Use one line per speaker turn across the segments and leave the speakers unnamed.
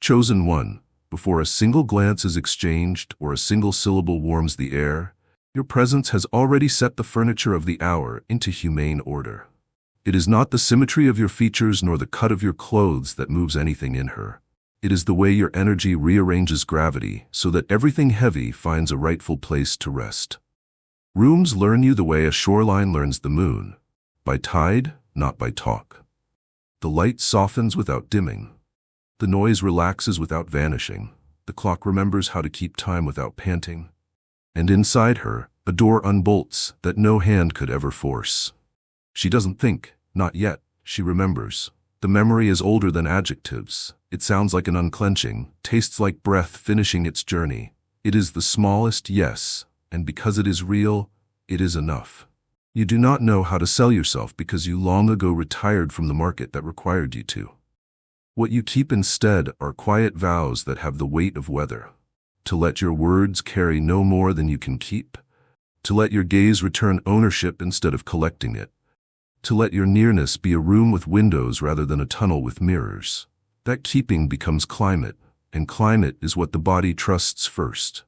Chosen one, before a single glance is exchanged or a single syllable warms the air, your presence has already set the furniture of the hour into humane order. It is not the symmetry of your features nor the cut of your clothes that moves anything in her. It is the way your energy rearranges gravity so that everything heavy finds a rightful place to rest. Rooms learn you the way a shoreline learns the moon, by tide, not by talk. The light softens without dimming. The noise relaxes without vanishing. The clock remembers how to keep time without panting. And inside her, a door unbolts that no hand could ever force. She doesn't think, not yet, she remembers. The memory is older than adjectives. It sounds like an unclenching, tastes like breath finishing its journey. It is the smallest yes, and because it is real, it is enough. You do not know how to sell yourself because you long ago retired from the market that required you to. What you keep instead are quiet vows that have the weight of weather. To let your words carry no more than you can keep. To let your gaze return ownership instead of collecting it. To let your nearness be a room with windows rather than a tunnel with mirrors. That keeping becomes climate, and climate is what the body trusts first.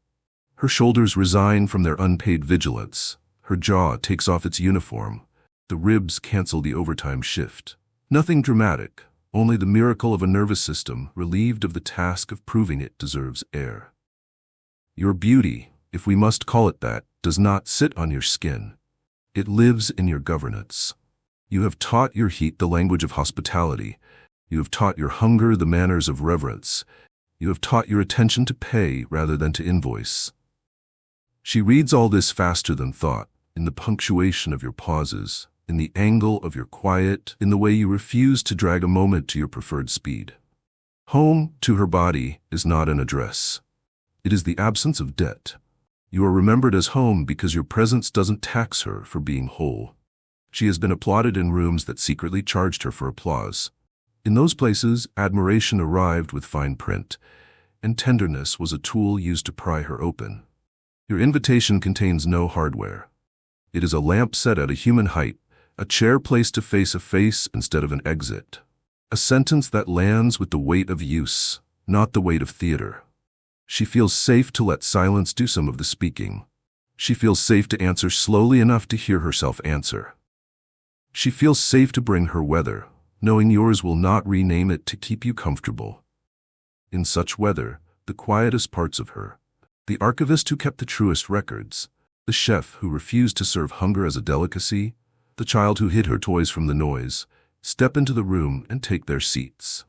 Her shoulders resign from their unpaid vigilance. Her jaw takes off its uniform. The ribs cancel the overtime shift. Nothing dramatic, only the miracle of a nervous system relieved of the task of proving it deserves air. Your beauty, if we must call it that, does not sit on your skin. It lives in your governance. You have taught your heat the language of hospitality. You have taught your hunger the manners of reverence. You have taught your attention to pay rather than to invoice. She reads all this faster than thought, in the punctuation of your pauses, in the angle of your quiet, in the way you refuse to drag a moment to your preferred speed. Home, to her body, is not an address. It is the absence of debt. You are remembered as home because your presence doesn't tax her for being whole. She has been applauded in rooms that secretly charged her for applause. In those places, admiration arrived with fine print, and tenderness was a tool used to pry her open. Your invitation contains no hardware. It is a lamp set at a human height, a chair placed to face a face instead of an exit. A sentence that lands with the weight of use, not the weight of theater. She feels safe to let silence do some of the speaking. She feels safe to answer slowly enough to hear herself answer. She feels safe to bring her weather, knowing yours will not rename it to keep you comfortable. In such weather, the quietest parts of her, the archivist who kept the truest records, the chef who refused to serve hunger as a delicacy, the child who hid her toys from the noise, step into the room and take their seats.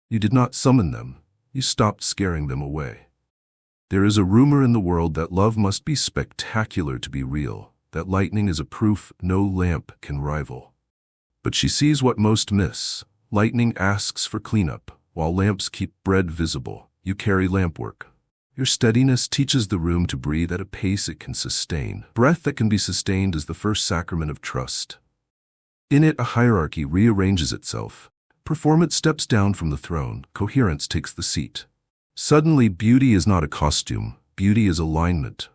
You did not summon them, you stopped scaring them away. There is a rumor in the world that love must be spectacular to be real, that lightning is a proof no lamp can rival. But she sees what most miss. Lightning asks for cleanup, while lamps keep bread visible. You carry lampwork. Your steadiness teaches the room to breathe at a pace it can sustain. Breath that can be sustained is the first sacrament of trust. In it, a hierarchy rearranges itself. Performance steps down from the throne. Coherence takes the seat. Suddenly, beauty is not a costume. Beauty is alignment.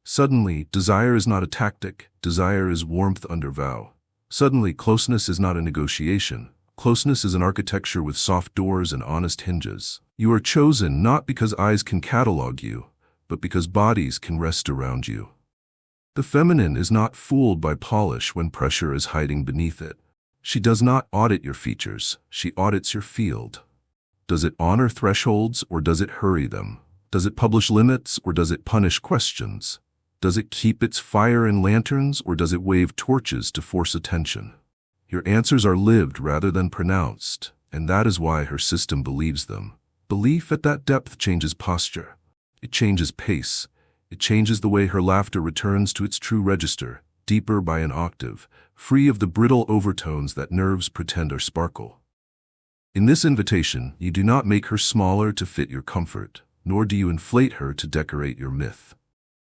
Suddenly, desire is not a tactic. Desire is warmth under vow. Suddenly, closeness is not a negotiation. Closeness is an architecture with soft doors and honest hinges. You are chosen not because eyes can catalog you, but because bodies can rest around you. The feminine is not fooled by polish when pressure is hiding beneath it. She does not audit your features, she audits your field. Does it honor thresholds or does it hurry them? Does it publish limits or does it punish questions? Does it keep its fire in lanterns or does it wave torches to force attention? Your answers are lived rather than pronounced, and that is why her system believes them. Belief at that depth changes posture. It changes pace. It changes the way her laughter returns to its true register, deeper by an octave, free of the brittle overtones that nerves pretend are sparkle. In this invitation, you do not make her smaller to fit your comfort, nor do you inflate her to decorate your myth.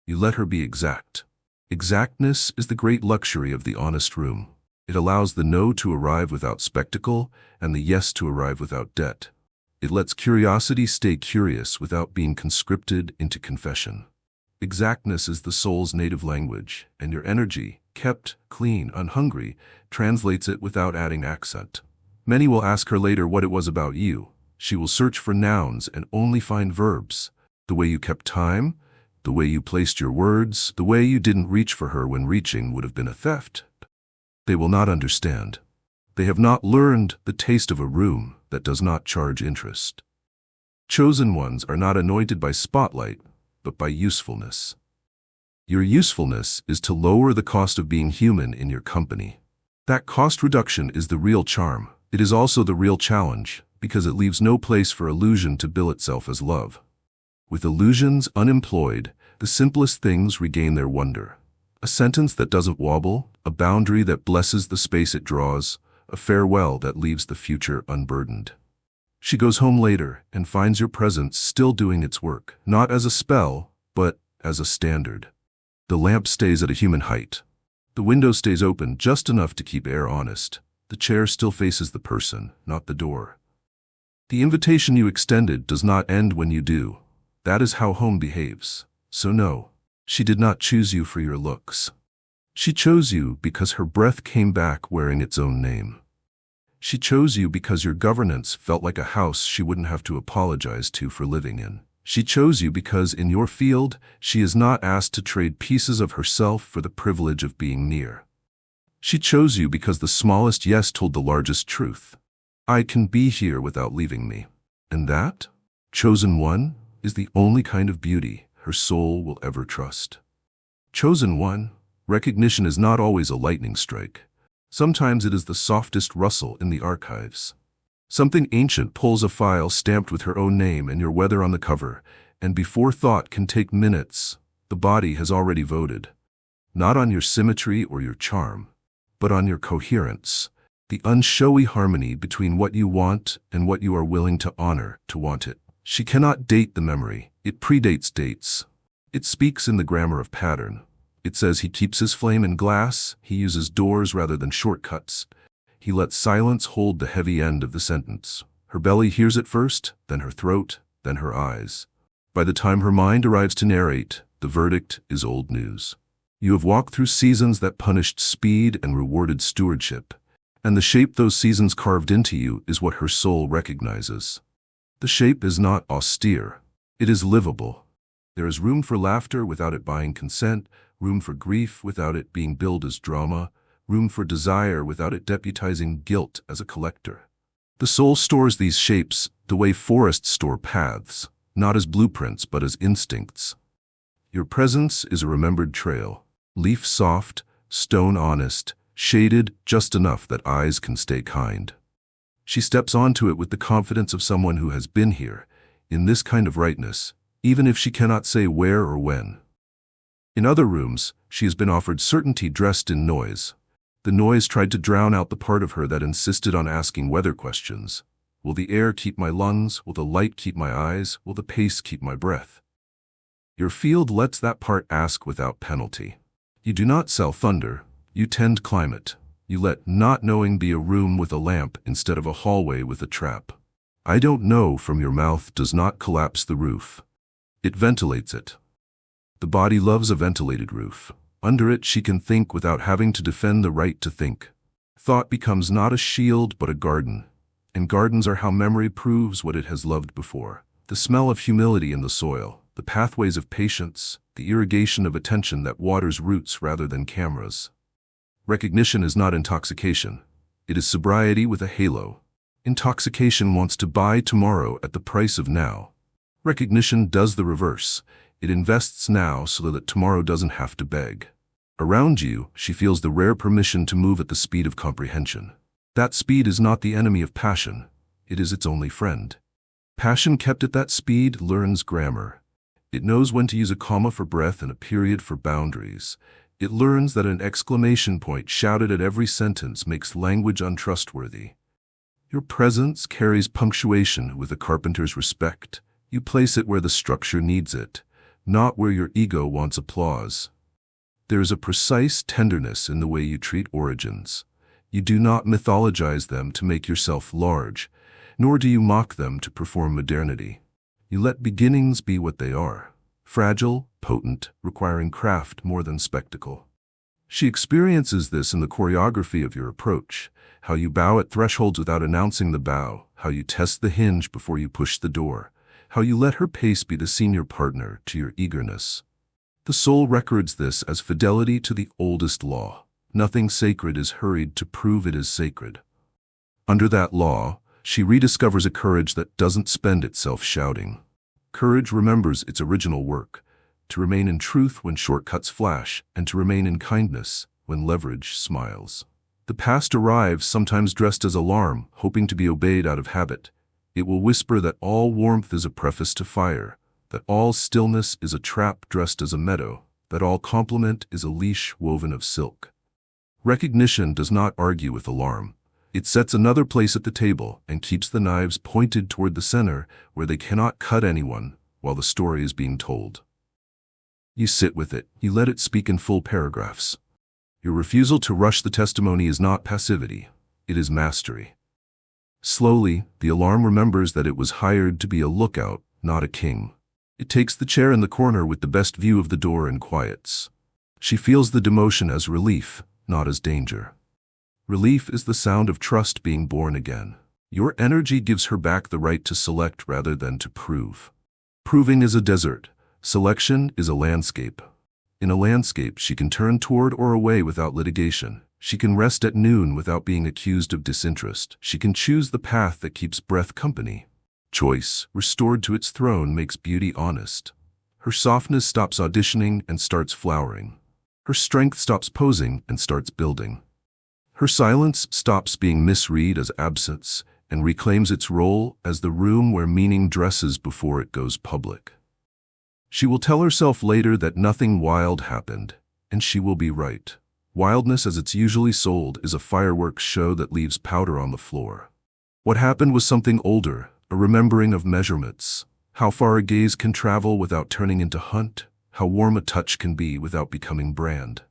You let her be exact. Exactness is the great luxury of the honest room. It allows the no to arrive without spectacle and the yes to arrive without debt. It lets curiosity stay curious without being conscripted into confession. Exactness is the soul's native language, and your energy, kept, clean, unhungry, translates it without adding accent. Many will ask her later what it was about you. She will search for nouns and only find verbs. The way you kept time, the way you placed your words, the way you didn't reach for her when reaching would have been a theft. They will not understand. They have not learned the taste of a room that does not charge interest. Chosen ones are not anointed by spotlight, but by usefulness. Your usefulness is to lower the cost of being human in your company. That cost reduction is the real charm. It is also the real challenge, because it leaves no place for illusion to bill itself as love. With illusions unemployed, the simplest things regain their wonder. A sentence that doesn't wobble, a boundary that blesses the space it draws, a farewell that leaves the future unburdened. She goes home later and finds your presence still doing its work, not as a spell, but as a standard. The lamp stays at a human height. The window stays open just enough to keep air honest. The chair still faces the person, not the door. The invitation you extended does not end when you do. That is how home behaves. So no, she did not choose you for your looks. She chose you because her breath came back wearing its own name. She chose you because your governance felt like a house she wouldn't have to apologize to for living in. She chose you because in your field, she is not asked to trade pieces of herself for the privilege of being near. She chose you because the smallest yes told the largest truth. I can be here without leaving me. And that, chosen one, is the only kind of beauty her soul will ever trust. Chosen one, recognition is not always a lightning strike. Sometimes it is the softest rustle in the archives. Something ancient pulls a file stamped with her own name and your weather on the cover, and before thought can take minutes, the body has already voted. Not on your symmetry or your charm, but on your coherence, the unshowy harmony between what you want and what you are willing to honor to want it. She cannot date the memory. It predates dates. It speaks in the grammar of pattern. It says he keeps his flame in glass, he uses doors rather than shortcuts. He lets silence hold the heavy end of the sentence. Her belly hears it first, then her throat, then her eyes. By the time her mind arrives to narrate, the verdict is old news. You have walked through seasons that punished speed and rewarded stewardship, and the shape those seasons carved into you is what her soul recognizes. The shape is not austere. It is livable. There is room for laughter without it buying consent, room for grief without it being billed as drama, room for desire without it deputizing guilt as a collector. The soul stores these shapes the way forests store paths, not as blueprints but as instincts. Your presence is a remembered trail, leaf soft, stone honest, shaded just enough that eyes can stay kind. She steps onto it with the confidence of someone who has been here, in this kind of rightness, even if she cannot say where or when. In other rooms, she has been offered certainty dressed in noise. The noise tried to drown out the part of her that insisted on asking weather questions. Will the air keep my lungs? Will the light keep my eyes? Will the pace keep my breath? Your field lets that part ask without penalty. You do not sell thunder. You tend climate. You let not knowing be a room with a lamp instead of a hallway with a trap. I don't know from your mouth does not collapse the roof. It ventilates it. The body loves a ventilated roof. Under it she can think without having to defend the right to think. Thought becomes not a shield but a garden, and gardens are how memory proves what it has loved before. The smell of humility in the soil, the pathways of patience, the irrigation of attention that waters roots rather than cameras. Recognition is not intoxication. It is sobriety with a halo. Intoxication wants to buy tomorrow at the price of now. Recognition does the reverse. It invests now so that tomorrow doesn't have to beg. Around you, she feels the rare permission to move at the speed of comprehension. That speed is not the enemy of passion. It is its only friend. Passion kept at that speed learns grammar. It knows when to use a comma for breath and a period for boundaries. It learns that an exclamation point shouted at every sentence makes language untrustworthy. Your presence carries punctuation with a carpenter's respect. You place it where the structure needs it, not where your ego wants applause. There is a precise tenderness in the way you treat origins. You do not mythologize them to make yourself large, nor do you mock them to perform modernity. You let beginnings be what they are, fragile, potent, requiring craft more than spectacle. She experiences this in the choreography of your approach, how you bow at thresholds without announcing the bow, how you test the hinge before you push the door, how you let her pace be the senior partner to your eagerness. The soul records this as fidelity to the oldest law. Nothing sacred is hurried to prove it is sacred. Under that law, she rediscovers a courage that doesn't spend itself shouting. Courage remembers its original work, to remain in truth when shortcuts flash, and to remain in kindness when leverage smiles. The past arrives, sometimes dressed as alarm, hoping to be obeyed out of habit. It will whisper that all warmth is a preface to fire, that all stillness is a trap dressed as a meadow, that all compliment is a leash woven of silk. Recognition does not argue with alarm. It sets another place at the table and keeps the knives pointed toward the center where they cannot cut anyone while the story is being told. You sit with it. You let it speak in full paragraphs. Your refusal to rush the testimony is not passivity. It is mastery. Slowly, the alarm remembers that it was hired to be a lookout, not a king. It takes the chair in the corner with the best view of the door and quiets. She feels the demotion as relief, not as danger. Relief is the sound of trust being born again. Your energy gives her back the right to select rather than to prove. Proving is a desert. Selection is a landscape. In a landscape, she can turn toward or away without litigation. She can rest at noon without being accused of disinterest. She can choose the path that keeps breath company. Choice, restored to its throne, makes beauty honest. Her softness stops auditioning and starts flowering. Her strength stops posing and starts building. Her silence stops being misread as absence and reclaims its role as the room where meaning dresses before it goes public. She will tell herself later that nothing wild happened, and she will be right. Wildness, as it's usually sold, is a fireworks show that leaves powder on the floor. What happened was something older, a remembering of measurements, how far a gaze can travel without turning into hunt, how warm a touch can be without becoming brand,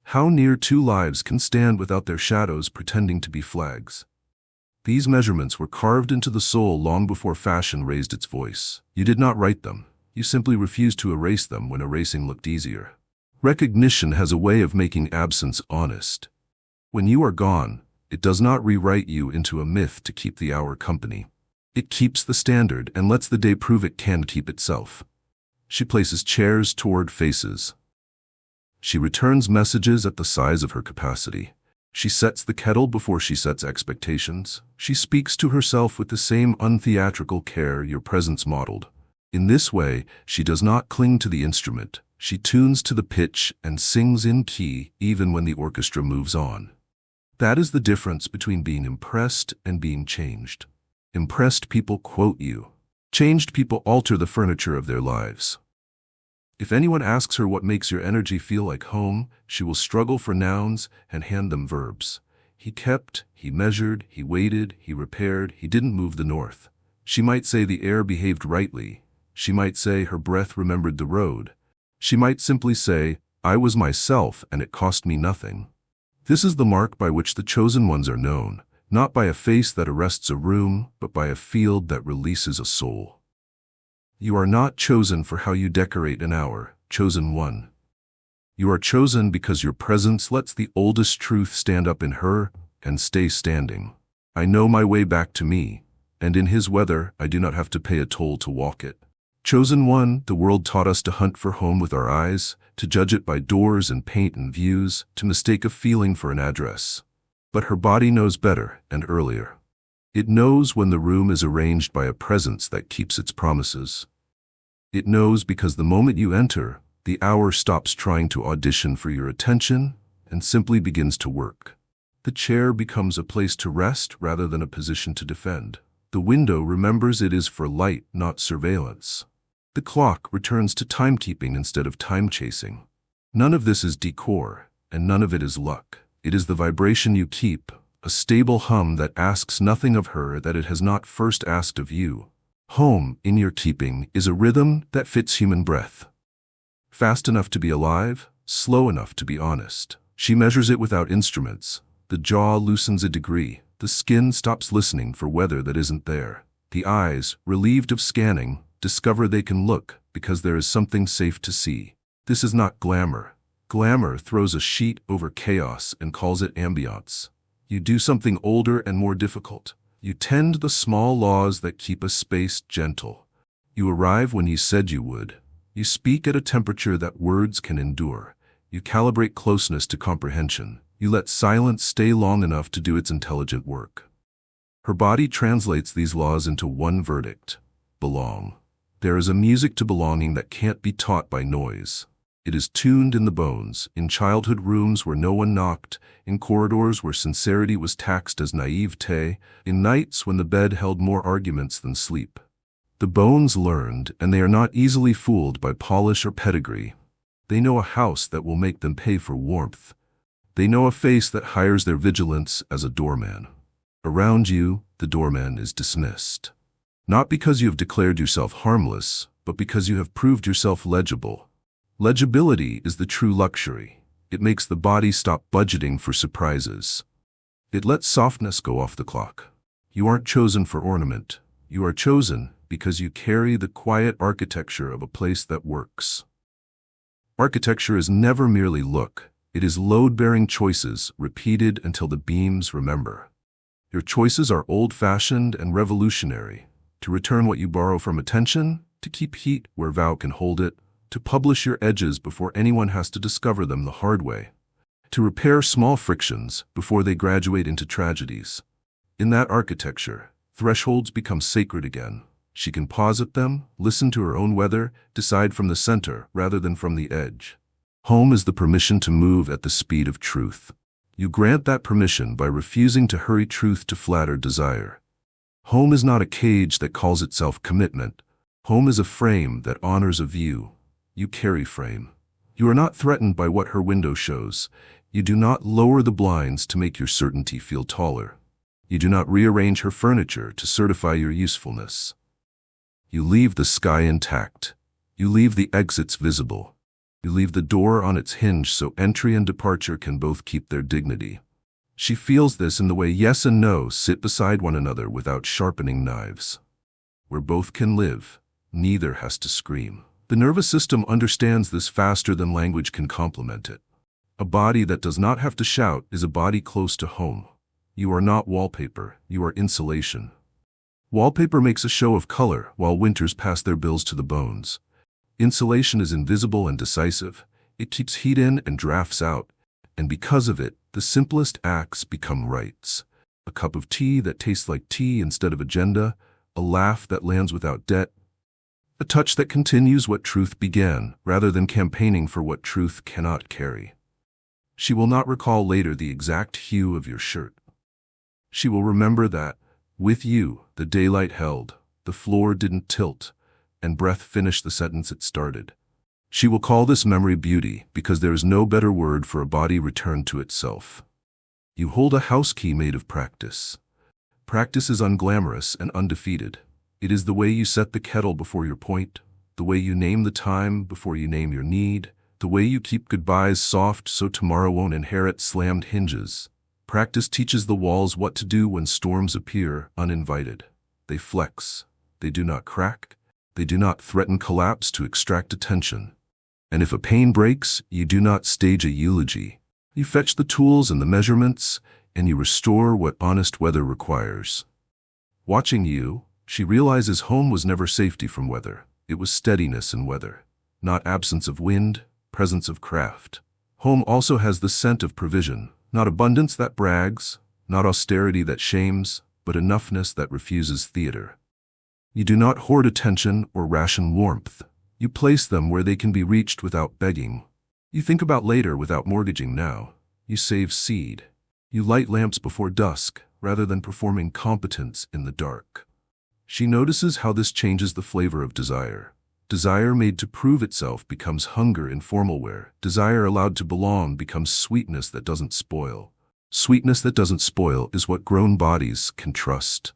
how near two lives can stand without their shadows pretending to be flags. These measurements were carved into the soul long before fashion raised its voice. You did not write them. You simply refused to erase them when erasing looked easier. Recognition has a way of making absence honest. When you are gone, it does not rewrite you into a myth to keep the hour company. It keeps the standard and lets the day prove it can keep itself. She places chairs toward faces. She returns messages at the size of her capacity. She sets the kettle before she sets expectations. She speaks to herself with the same untheatrical care your presence modeled. In this way, she does not cling to the instrument. She tunes to the pitch and sings in key even when the orchestra moves on. That is the difference between being impressed and being changed. Impressed people quote you. Changed people alter the furniture of their lives. If anyone asks her what makes your energy feel like home, she will struggle for nouns and hand them verbs. He kept, he measured, he waited, he repaired, he didn't move the north. She might say the air behaved rightly. She might say her breath remembered the road. She might simply say, I was myself and it cost me nothing. This is the mark by which the chosen ones are known, not by a face that arrests a room, but by a field that releases a soul. You are not chosen for how you decorate an hour, chosen one. You are chosen because your presence lets the oldest truth stand up in her and stay standing. I know my way back to me, and in his weather I do not have to pay a toll to walk it. Chosen one, the world taught us to hunt for home with our eyes, to judge it by doors and paint and views, to mistake a feeling for an address. But her body knows better and earlier. It knows when the room is arranged by a presence that keeps its promises. It knows because the moment you enter, the hour stops trying to audition for your attention and simply begins to work. The chair becomes a place to rest rather than a position to defend. The window remembers it is for light, not surveillance. The clock returns to timekeeping instead of time-chasing. None of this is decor, and none of it is luck. It is the vibration you keep, a stable hum that asks nothing of her that it has not first asked of you. Home, in your keeping, is a rhythm that fits human breath. Fast enough to be alive, slow enough to be honest. She measures it without instruments. The jaw loosens a degree. The skin stops listening for weather that isn't there. The eyes, relieved of scanning, discover they can look because there is something safe to see. This is not glamour. Glamour throws a sheet over chaos and calls it ambiance. You do something older and more difficult. You tend the small laws that keep a space gentle. You arrive when you said you would. You speak at a temperature that words can endure. You calibrate closeness to comprehension. You let silence stay long enough to do its intelligent work. Her body translates these laws into one verdict: belong. There is a music to belonging that can't be taught by noise. It is tuned in the bones, in childhood rooms where no one knocked, in corridors where sincerity was taxed as naivete, in nights when the bed held more arguments than sleep. The bones learned, and they are not easily fooled by polish or pedigree. They know a house that will make them pay for warmth. They know a face that hires their vigilance as a doorman. Around you, the doorman is dismissed. Not because you have declared yourself harmless, but because you have proved yourself legible. Legibility is the true luxury. It makes the body stop budgeting for surprises. It lets softness go off the clock. You aren't chosen for ornament. You are chosen because you carry the quiet architecture of a place that works. Architecture is never merely look. It is load-bearing choices, repeated until the beams remember. Your choices are old-fashioned and revolutionary. To return what you borrow from attention, to keep heat where vow can hold it, to publish your edges before anyone has to discover them the hard way, to repair small frictions before they graduate into tragedies. In that architecture, thresholds become sacred again. She can pause at them, listen to her own weather, decide from the center rather than from the edge. Home is the permission to move at the speed of truth. You grant that permission by refusing to hurry truth to flatter desire. Home is not a cage that calls itself commitment. Home is a frame that honors a view. You carry frame. You are not threatened by what her window shows. You do not lower the blinds to make your certainty feel taller. You do not rearrange her furniture to certify your usefulness. You leave the sky intact. You leave the exits visible. You leave the door on its hinge so entry and departure can both keep their dignity. She feels this in the way yes and no sit beside one another without sharpening knives. Where both can live, neither has to scream. The nervous system understands this faster than language can complement it. A body that does not have to shout is a body close to home. You are not wallpaper, you are insulation. Wallpaper makes a show of color while winters pass their bills to the bones. Insulation is invisible and decisive. It keeps heat in and drafts out, and because of it, the simplest acts become rites. A cup of tea that tastes like tea instead of agenda, a laugh that lands without debt, a touch that continues what truth began, rather than campaigning for what truth cannot carry. She will not recall later the exact hue of your shirt. She will remember that, with you, the daylight held, the floor didn't tilt, and breath finished the sentence it started. She will call this memory beauty because there is no better word for a body returned to itself. You hold a house key made of practice. Practice is unglamorous and undefeated. It is the way you set the kettle before your point, the way you name the time before you name your need, the way you keep goodbyes soft so tomorrow won't inherit slammed hinges. Practice teaches the walls what to do when storms appear uninvited. They flex. They do not crack. They do not threaten collapse to extract attention. And if a pane breaks, you do not stage a eulogy. You fetch the tools and the measurements, and you restore what honest weather requires. Watching you, she realizes home was never safety from weather. It was steadiness in weather. Not absence of wind, presence of craft. Home also has the scent of provision. Not abundance that brags, not austerity that shames, but enoughness that refuses theater. You do not hoard attention or ration warmth. You place them where they can be reached without begging. You think about later without mortgaging now. You save seed. You light lamps before dusk, rather than performing competence in the dark. She notices how this changes the flavor of desire. Desire made to prove itself becomes hunger in formal wear. Desire allowed to belong becomes sweetness that doesn't spoil. Sweetness that doesn't spoil is what grown bodies can trust.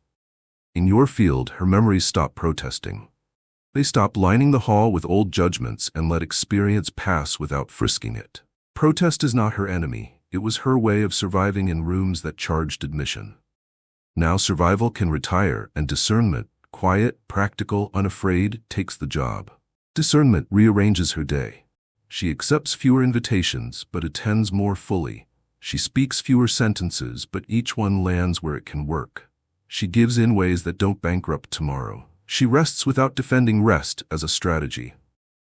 In your field, her memories stop protesting. They stop lining the hall with old judgments and let experience pass without frisking it. Protest is not her enemy. It was her way of surviving in rooms that charged admission. Now survival can retire, and discernment, quiet, practical, unafraid, takes the job. Discernment rearranges her day. She accepts fewer invitations, but attends more fully. She speaks fewer sentences, but each one lands where it can work. She gives in ways that don't bankrupt tomorrow. She rests without defending rest as a strategy.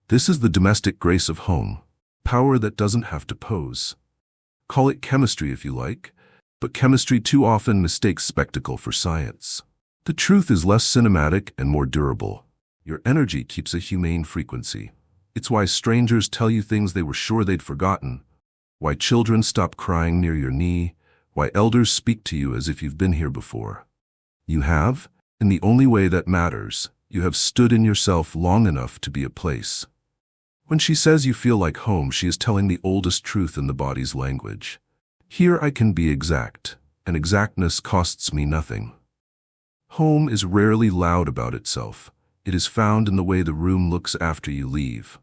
This is the domestic grace of home, power that doesn't have to pose. Call it chemistry if you like, but chemistry too often mistakes spectacle for science. The truth is less cinematic and more durable. Your energy keeps a humane frequency. It's why strangers tell you things they were sure they'd forgotten, why children stop crying near your knee, why elders speak to you as if you've been here before. You have, in the only way that matters, you have stood in yourself long enough to be a place. When she says you feel like home, she is telling the oldest truth in the body's language. Here I can be exact, and exactness costs me nothing. Home is rarely loud about itself. It is found in the way the room looks after you leave.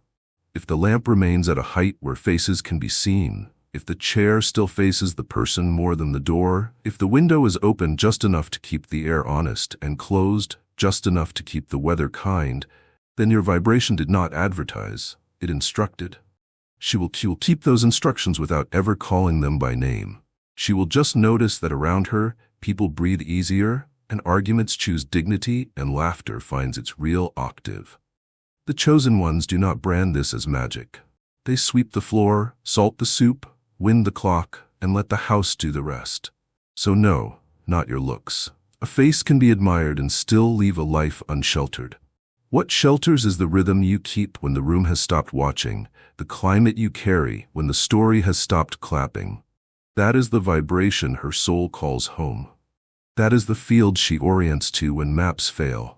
If the lamp remains at a height where faces can be seen, if the chair still faces the person more than the door, if the window is open just enough to keep the air honest and closed just enough to keep the weather kind, then your vibration did not advertise, it instructed. She will keep those instructions without ever calling them by name. She will just notice that around her, people breathe easier, and arguments choose dignity, and laughter finds its real octave. The chosen ones do not brand this as magic. They sweep the floor, salt the soup, wind the clock, and let the house do the rest. So no, not your looks. A face can be admired and still leave a life unsheltered. What shelters is the rhythm you keep when the room has stopped watching, the climate you carry when the story has stopped clapping. That is the vibration her soul calls home. That is the field she orients to when maps fail.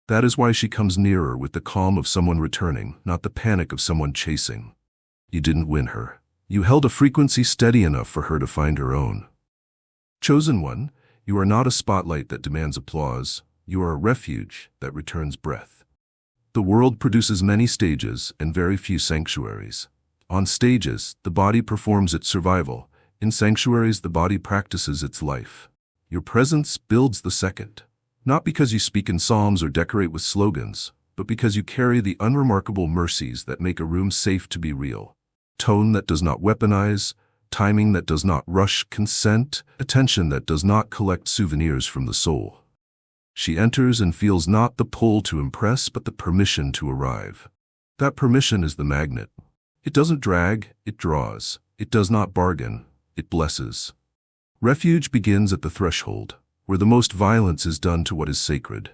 That is why she comes nearer with the calm of someone returning, not the panic of someone chasing. You didn't win her. You held a frequency steady enough for her to find her own. Chosen one, you are not a spotlight that demands applause. You are a refuge that returns breath. The world produces many stages and very few sanctuaries. On stages, the body performs its survival. In sanctuaries, the body practices its life. Your presence builds the second. Not because you speak in psalms or decorate with slogans, but because you carry the unremarkable mercies that make a room safe to be real. Tone that does not weaponize, timing that does not rush consent, attention that does not collect souvenirs from the soul. She enters and feels not the pull to impress, but the permission to arrive. That permission is the magnet. It doesn't drag, it draws. It does not bargain, it blesses. Refuge begins at the threshold, where the most violence is done to what is sacred.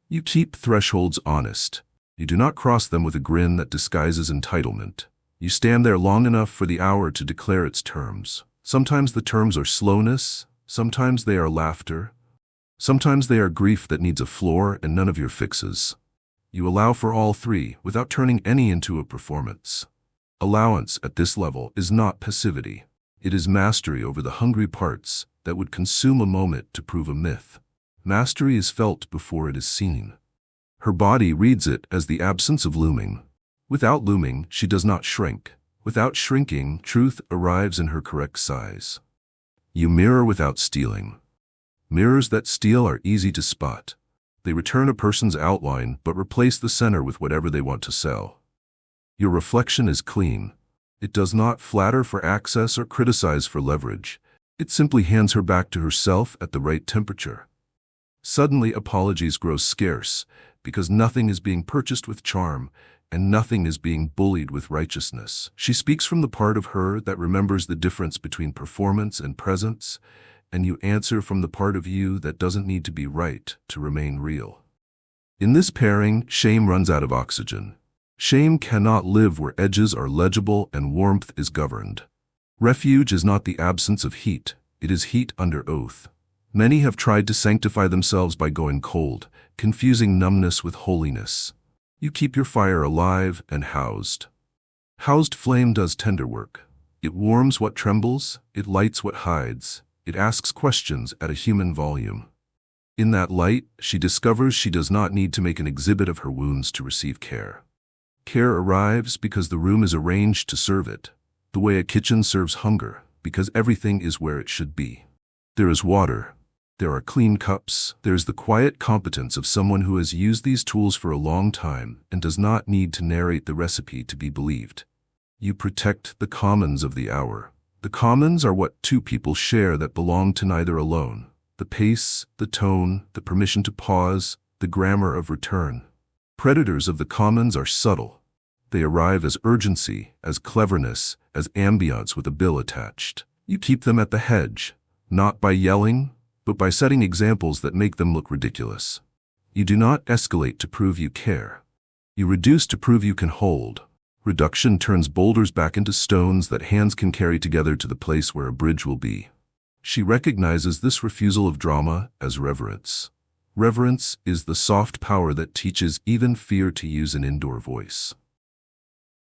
You keep thresholds honest. You do not cross them with a grin that disguises entitlement. You stand there long enough for the hour to declare its terms. Sometimes the terms are slowness, sometimes they are laughter, sometimes they are grief that needs a floor and none of your fixes. You allow for all three without turning any into a performance. Allowance at this level is not passivity. It is mastery over the hungry parts that would consume a moment to prove a myth. Mastery is felt before it is seen. Her body reads it as the absence of looming. Without looming, she does not shrink. Without shrinking, truth arrives in her correct size. You mirror without stealing. Mirrors that steal are easy to spot. They return a person's outline but replace the center with whatever they want to sell. Your reflection is clean. It does not flatter for access or criticize for leverage. It simply hands her back to herself at the right temperature. Suddenly, apologies grow scarce because nothing is being purchased with charm and nothing is being bullied with righteousness. She speaks from the part of her that remembers the difference between performance and presence, and you answer from the part of you that doesn't need to be right to remain real. In this pairing, shame runs out of oxygen. Shame cannot live where edges are legible and warmth is governed. Refuge is not the absence of heat, it is heat under oath. Many have tried to sanctify themselves by going cold, confusing numbness with holiness. You keep your fire alive and housed. Housed flame does tender work. It warms what trembles, it lights what hides, it asks questions at a human volume. In that light, she discovers she does not need to make an exhibit of her wounds to receive care. Care arrives because the room is arranged to serve it, the way a kitchen serves hunger, because everything is where it should be. There is water. There are clean cups. There is the quiet competence of someone who has used these tools for a long time and does not need to narrate the recipe to be believed. You protect the commons of the hour. The commons are what two people share that belong to neither alone. The pace, the tone, the permission to pause, the grammar of return. Predators of the commons are subtle. They arrive as urgency, as cleverness, as ambience with a bill attached. You keep them at the hedge, not by yelling, but by setting examples that make them look ridiculous. You do not escalate to prove you care. You reduce to prove you can hold. Reduction turns boulders back into stones that hands can carry together to the place where a bridge will be. She recognizes this refusal of drama as reverence. Reverence is the soft power that teaches even fear to use an indoor voice.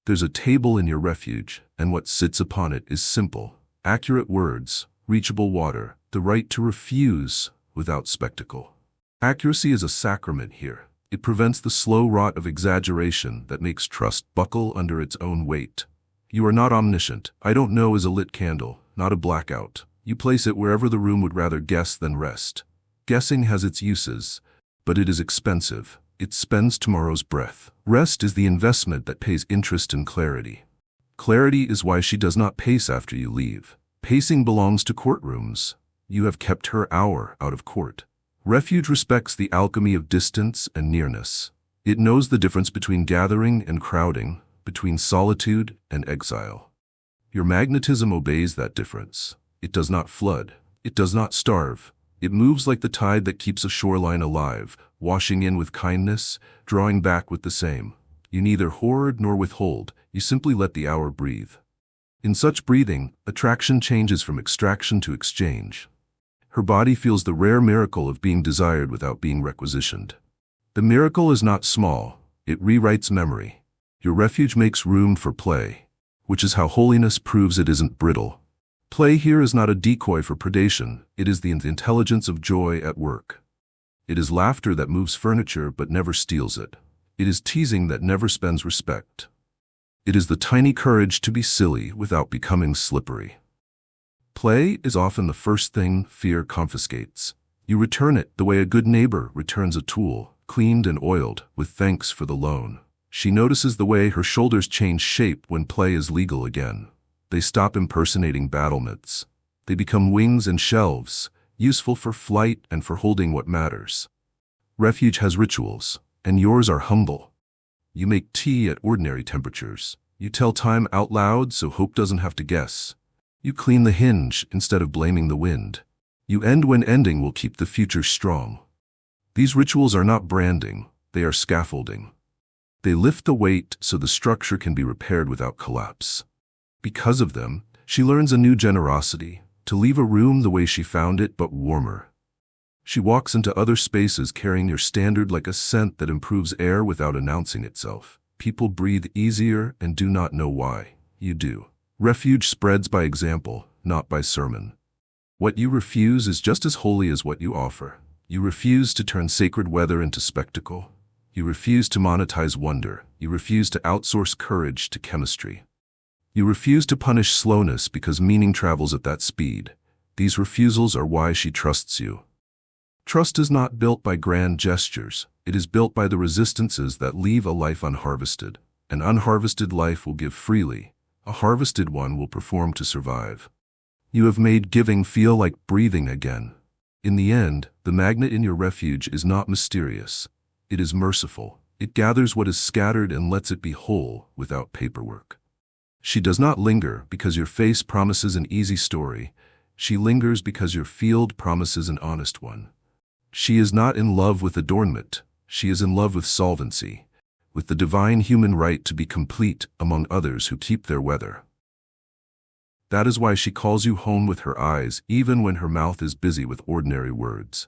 There's a table in your refuge, and what sits upon it is simple, accurate words, reachable water, the right to refuse without spectacle. Accuracy is a sacrament here. It prevents the slow rot of exaggeration that makes trust buckle under its own weight. You are not omniscient. I don't know is a lit candle, not a blackout. You place it wherever the room would rather guess than rest. Guessing has its uses, but it is expensive. It spends tomorrow's breath. Rest is the investment that pays interest and clarity. Clarity is why she does not pace after you leave. Pacing belongs to courtrooms. You have kept her hour out of court. Refuge respects the alchemy of distance and nearness. It knows the difference between gathering and crowding, between solitude and exile. Your magnetism obeys that difference. It does not flood. It does not starve. It moves like the tide that keeps a shoreline alive, washing in with kindness, drawing back with the same. You neither hoard nor withhold. You simply let the hour breathe. In such breathing, attraction changes from extraction to exchange. Her body feels the rare miracle of being desired without being requisitioned. The miracle is not small. It rewrites memory. Your refuge makes room for play, which is how holiness proves it isn't brittle. Play here is not a decoy for predation. It is the intelligence of joy at work. It is laughter that moves furniture but never steals it. It is teasing that never spends respect. It is the tiny courage to be silly without becoming slippery. Play is often the first thing fear confiscates. You return it the way a good neighbor returns a tool, cleaned and oiled, with thanks for the loan. She notices the way her shoulders change shape when play is legal again. They stop impersonating battlements. They become wings and shelves, useful for flight and for holding what matters. Refuge has rituals, and yours are humble. You make tea at ordinary temperatures. You tell time out loud so hope doesn't have to guess. You clean the hinge instead of blaming the wind. You end when ending will keep the future strong. These rituals are not branding, they are scaffolding. They lift the weight so the structure can be repaired without collapse. Because of them, she learns a new generosity, to leave a room the way she found it but warmer. She walks into other spaces carrying your standard like a scent that improves air without announcing itself. People breathe easier and do not know why. You do. Refuge spreads by example, not by sermon. What you refuse is just as holy as what you offer. You refuse to turn sacred weather into spectacle. You refuse to monetize wonder. You refuse to outsource courage to chemistry. You refuse to punish slowness because meaning travels at that speed. These refusals are why she trusts you. Trust is not built by grand gestures. It is built by the resistances that leave a life unharvested. An unharvested life will give freely. A harvested one will perform to survive. You have made giving feel like breathing again. In the end, the magnet in your refuge is not mysterious. It is merciful. It gathers what is scattered and lets it be whole without paperwork. She does not linger because your face promises an easy story. She lingers because your field promises an honest one. She is not in love with adornment. She is in love with solvency, with the divine human right to be complete among others who keep their weather. That is why she calls you home with her eyes, even when her mouth is busy with ordinary words.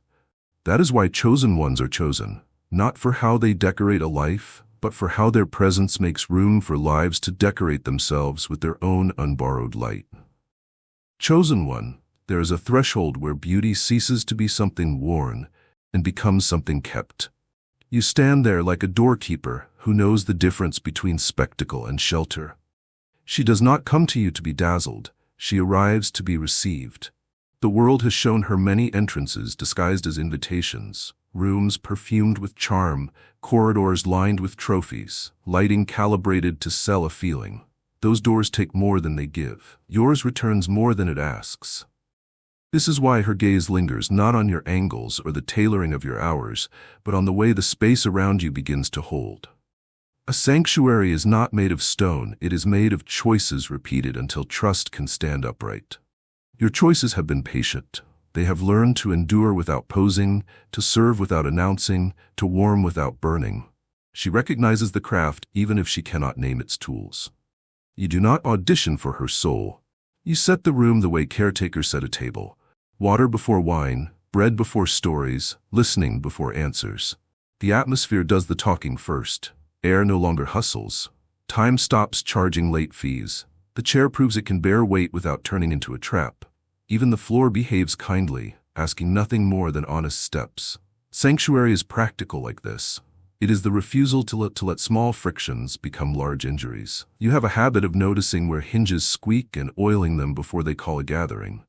That is why chosen ones are chosen, not for how they decorate a life, but for how their presence makes room for lives to decorate themselves with their own unborrowed light. Chosen one, there is a threshold where beauty ceases to be something worn and becomes something kept. You stand there like a doorkeeper who knows the difference between spectacle and shelter. She does not come to you to be dazzled. She arrives to be received. The world has shown her many entrances disguised as invitations, rooms perfumed with charm, corridors lined with trophies, lighting calibrated to sell a feeling. Those doors take more than they give. Yours returns more than it asks. This is why her gaze lingers not on your angles or the tailoring of your hours, but on the way the space around you begins to hold. A sanctuary is not made of stone, it is made of choices repeated until trust can stand upright. Your choices have been patient. They have learned to endure without posing, to serve without announcing, to warm without burning. She recognizes the craft even if she cannot name its tools. You do not audition for her soul. You set the room the way caretakers set a table. Water before wine, bread before stories, listening before answers. The atmosphere does the talking first. Air no longer hustles. Time stops charging late fees. The chair proves it can bear weight without turning into a trap. Even the floor behaves kindly, asking nothing more than honest steps. Sanctuary is practical like this. It is the refusal to let small frictions become large injuries. You have a habit of noticing where hinges squeak and oiling them before they call a gathering.